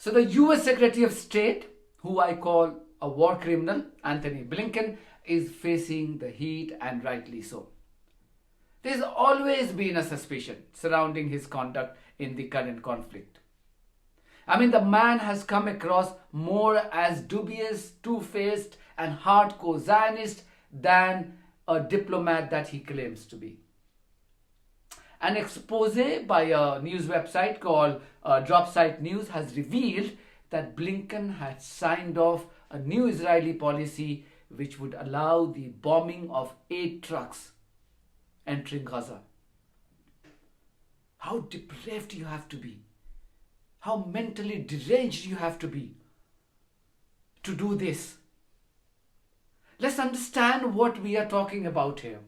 So the US Secretary of State, who I call a war criminal, Antony Blinken, is facing the heat, and rightly so. There's always been a suspicion surrounding his conduct in the current conflict. I mean, the man has come across more as dubious, two-faced and hardcore Zionist than a diplomat that he claims to be. An expose by a news website called Dropsite News has revealed that Blinken had signed off a new Israeli policy which would allow the bombing of 8 trucks entering Gaza. How depraved you have to be, how mentally deranged you have to be to do this. Let's understand what we are talking about here.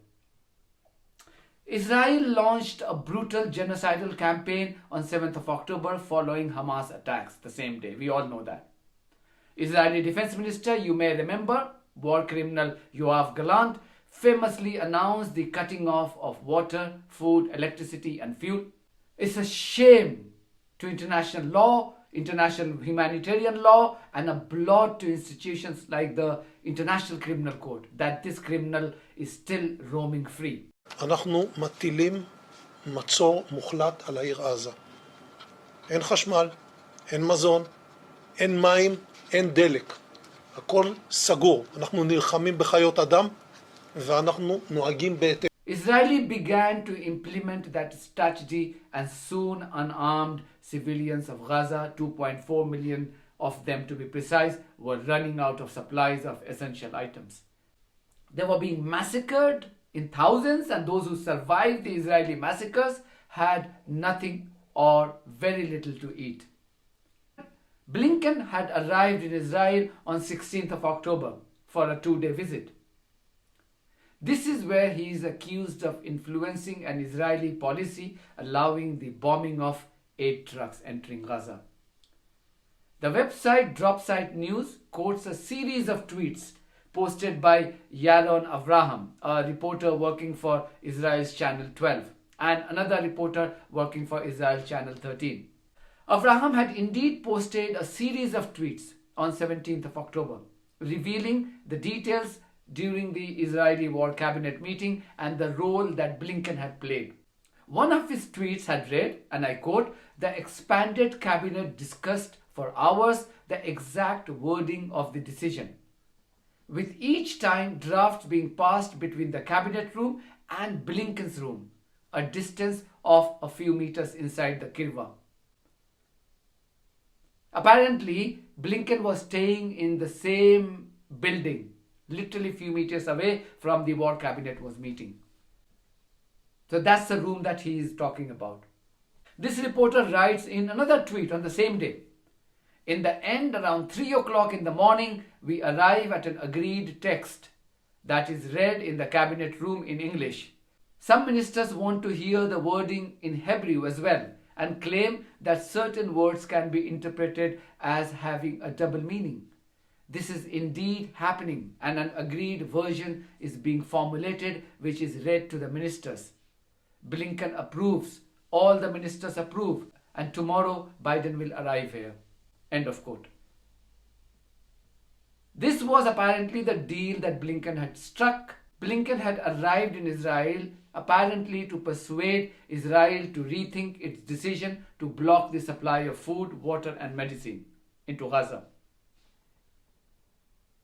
Israel launched a brutal genocidal campaign on 7th of October following Hamas attacks the same day. We all know that. Israeli Defense Minister, you may remember, war criminal Yoav Gallant, famously announced the cutting off of water, food, electricity and fuel. It's a shame to international law, international humanitarian law, and a blot to institutions like the International Criminal Court that this criminal is still roaming free. אנחנו מטילים מצור מוחלט על העיר עזה. אין חשמל, אין מזון, אין מים, אין דלק. הכל סגור. אנחנו נלחמים בחיות אדם ואנחנו נוהגים בהתאם. Israeli began to implement that strategy, and soon unarmed civilians of Gaza, 2.4 million of them to be precise, were running out of supplies of essential items. They were being massacred in thousands, and those who survived the Israeli massacres had nothing or very little to eat. Blinken had arrived in Israel on 16th of October for a 2-day visit. This is where he is accused of influencing an Israeli policy allowing the bombing of 8 trucks entering Gaza. The website Dropsite News quotes a series of tweets posted by Yaron Avraham, a reporter working for Israel's Channel 12, and another reporter working for Israel's Channel 13. Avraham had indeed posted a series of tweets on 17th of October, revealing the details during the Israeli War Cabinet meeting and the role that Blinken had played. One of his tweets had read, and I quote, "The expanded cabinet discussed for hours the exact wording of the decision, with each time drafts being passed between the cabinet room and Blinken's room, a distance of a few meters inside the kirwa." Apparently, Blinken was staying in the same building, literally a few meters away from the war cabinet was meeting. So that's the room that he is talking about. This reporter writes in another tweet on the same day, "In the end, around 3 o'clock in the morning, we arrive at an agreed text that is read in the cabinet room in English. Some ministers want to hear the wording in Hebrew as well and claim that certain words can be interpreted as having a double meaning. This is indeed happening, and an agreed version is being formulated which is read to the ministers. Blinken approves, all the ministers approve, and tomorrow Biden will arrive here." End of quote. This was apparently the deal that Blinken had struck. Blinken had arrived in Israel apparently to persuade Israel to rethink its decision to block the supply of food, water and medicine into Gaza.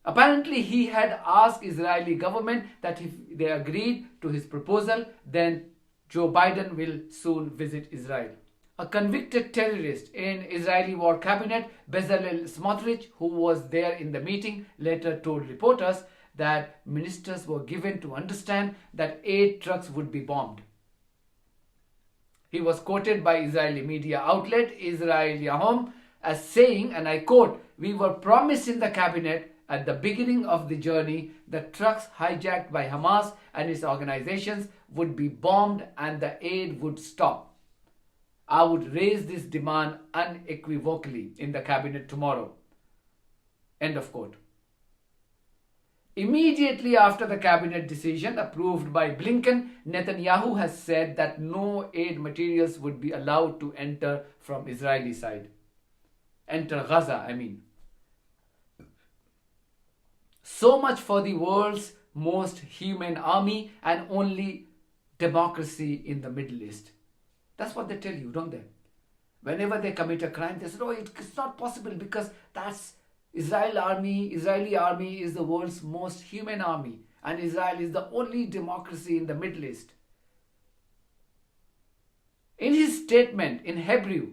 Apparently he had asked Israeli government that if they agreed to his proposal, then Joe Biden will soon visit Israel. A convicted terrorist in Israeli war cabinet, Bezalel Smotrich, who was there in the meeting, later told reporters that ministers were given to understand that 8 trucks would be bombed. He was quoted by Israeli media outlet Israel Yahom as saying, and I quote, "We were promised in the cabinet at the beginning of the journey that trucks hijacked by Hamas and its organizations would be bombed and the aid would stop. I would raise this demand unequivocally in the cabinet tomorrow." End of quote. Immediately after the cabinet decision approved by Blinken, Netanyahu has said that no aid materials would be allowed to enter from Israeli side. enter Gaza, So much for the world's most humane army and only democracy in the Middle East. That's what they tell you, don't they? Whenever they commit a crime, they say, oh, it's not possible because that's Israeli army is the world's most humane army, and Israel is the only democracy in the Middle East. In his statement in Hebrew,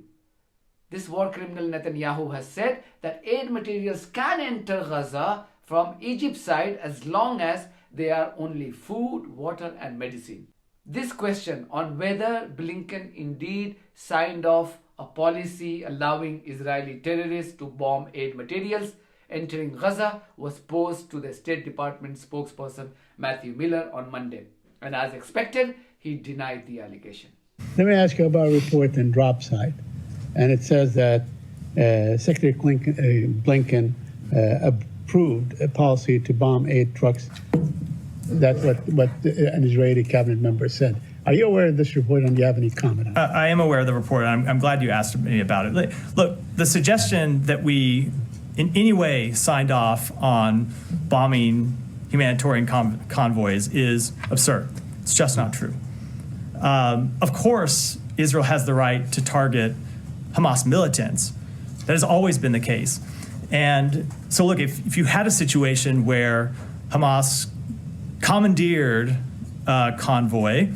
this war criminal Netanyahu has said that aid materials can enter Gaza from Egypt's side as long as they are only food, water and medicine. This question on whether Blinken indeed signed off a policy allowing Israeli terrorists to bomb aid materials entering Gaza was posed to the State Department spokesperson Matthew Miller on Monday. And as expected, he denied the allegation. Let me ask you about a report in Dropside. And it says that Secretary Blinken approved a policy to bomb aid trucks. That's what an Israeli cabinet member said. Are you aware of this report, and do you have any comment on it? I am aware of the report. I'm glad you asked me about it. Look, the suggestion that we in any way signed off on bombing humanitarian convoys is absurd. It's just not true. Of course, Israel has the right to target Hamas militants. That has always been the case. And so look, if you had a situation where Hamas commandeered a convoy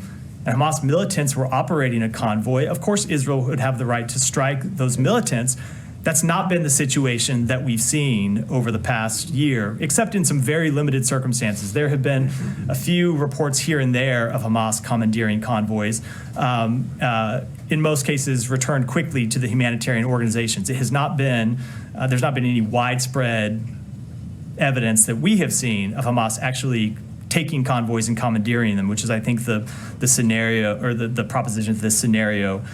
and Hamas militants were operating a convoy, of course Israel would have the right to strike those militants. That's not been the situation that we've seen over the past year, except in some very limited circumstances. There have been a few reports here and there of Hamas commandeering convoys, in most cases returned quickly to the humanitarian organizations. It has not been, there's not been any widespread evidence that we have seen of Hamas actually taking convoys and commandeering them, which is, I think, the scenario, or the proposition of this scenario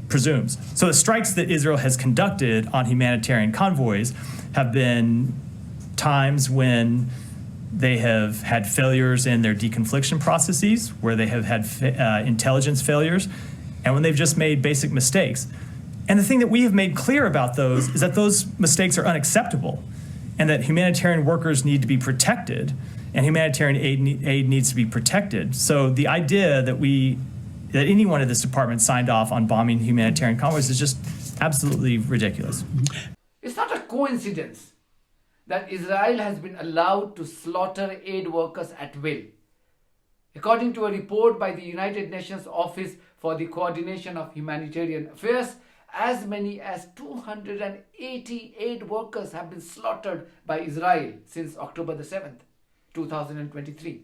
presumes. So the strikes that Israel has conducted on humanitarian convoys have been times when they have had failures in their deconfliction processes, where they have had intelligence failures, and when they've just made basic mistakes. And the thing that we have made clear about those is that those mistakes are unacceptable, and that humanitarian workers need to be protected, and humanitarian aid needs to be protected. So the idea that anyone in this department signed off on bombing humanitarian convoys is just absolutely ridiculous. It's not a coincidence that Israel has been allowed to slaughter aid workers at will. According to a report by the United Nations Office for the Coordination of Humanitarian Affairs, as many as 280 aid workers have been slaughtered by Israel since October the 7th, 2023.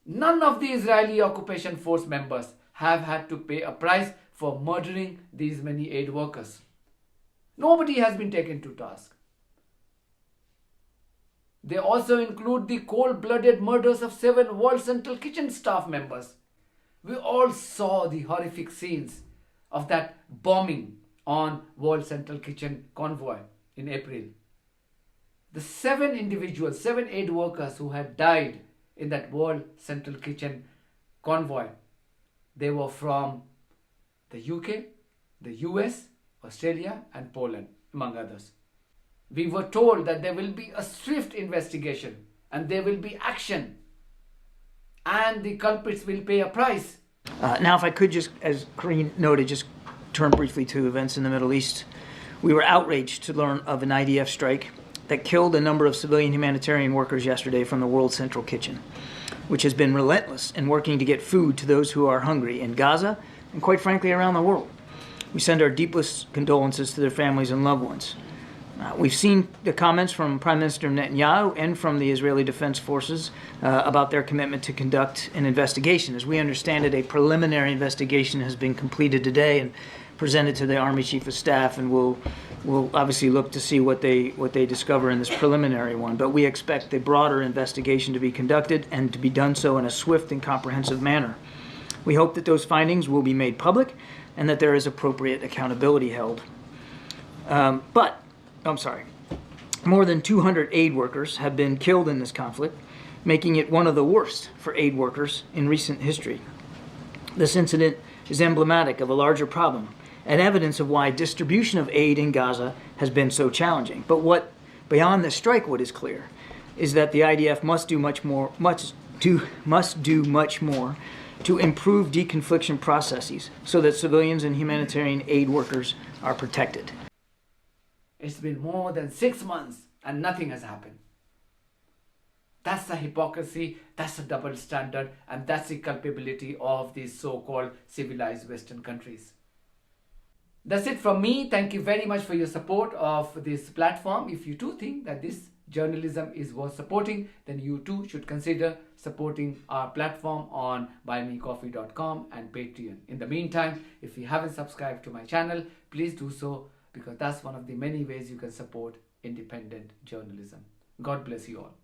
None of the Israeli occupation force members have had to pay a price for murdering these many aid workers. Nobody has been taken to task. They also include the cold-blooded murders of 7 World Central Kitchen staff members. We all saw the horrific scenes of that bombing on World Central Kitchen convoy in April. The 7 aid workers who had died in that World Central Kitchen convoy, they were from the UK, the US, Australia and Poland, among others. We were told that there will be a swift investigation and there will be action and the culprits will pay a price. Now, if I could just, as Karine noted, just turn briefly to events in the Middle East. We were outraged to learn of an IDF strike that killed a number of civilian humanitarian workers yesterday from the World Central Kitchen, which has been relentless in working to get food to those who are hungry in Gaza and, quite frankly, around the world. We send our deepest condolences to their families and loved ones. We've seen the comments from Prime Minister Netanyahu and from the Israeli Defense Forces about their commitment to conduct an investigation. As we understand it, a preliminary investigation has been completed today and presented to the Army Chief of Staff, and we'll obviously look to see what they discover in this preliminary one. But we expect a broader investigation to be conducted and to be done so in a swift and comprehensive manner. We hope that those findings will be made public and that there is appropriate accountability held. More than 200 aid workers have been killed in this conflict, making it one of the worst for aid workers in recent history. This incident is emblematic of a larger problem and evidence of why distribution of aid in Gaza has been so challenging. But beyond the strike, what is clear is that the IDF must do much more to improve deconfliction processes so that civilians and humanitarian aid workers are protected. It's been more than 6 months and nothing has happened. That's the hypocrisy, that's the double standard, and that's the culpability of these so-called civilized Western countries. That's it from me. Thank you very much for your support of this platform. If you too think that this journalism is worth supporting, then you too should consider supporting our platform on buymecoffee.com and Patreon. In the meantime, if you haven't subscribed to my channel, please do so, because that's one of the many ways you can support independent journalism. God bless you all.